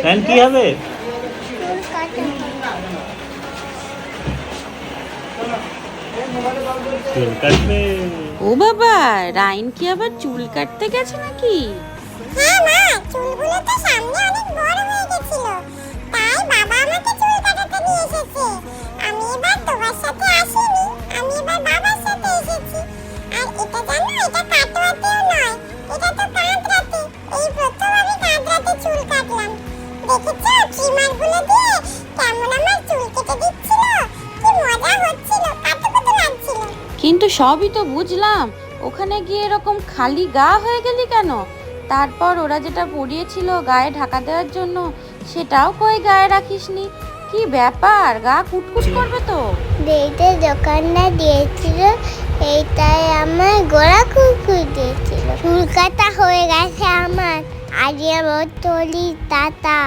Pan কি হবে? চুল কাটবে। ও বাবা, রাইন কি আবার চুল কাটতে গেছে নাকি? হ্যাঁ মা, চুলগুলো তো সামনে অনেক বড় হয়ে গেছিল, তাই বাবা আমাকে চুল কাটাতে নিয়ে এসেছে। আমি এবার তোমার সাথে আসিনি, আমি এবার বাবার সাথে এসেছি। আর এটা জানো, এটা কাটোয়াতেও নয়, এটা তো কাঁদরাতে। এই প্রথম আমি কাঁদরাতে চুল কাটলাম। দেখেছো ট্রিমারগুলো দিয়ে কেমন আমার চুল কেটে দিচ্ছিল, কি মজা হচ্ছিল, কত লাগছিল। কিন্তু সবই তো বুঝলাম, ওখানে গিয়ে এরকম খালি গা হয়ে গেলি কেন? তারপর ওরা যেটা পরিয়েছিল গায়ে ঢাকা দেওয়ার জন্য, সেটাও কই গায়ে রাখিসনি? কি ব্যাপার, গা কুটকুট করবে তো। এইটা দোকানদার দিয়েছিল, এইটাই আমার গোড়া কুকুর দিয়েছিল। চুল কাটা হয়ে গেছে আমার, আজ আমার তলি টাটা।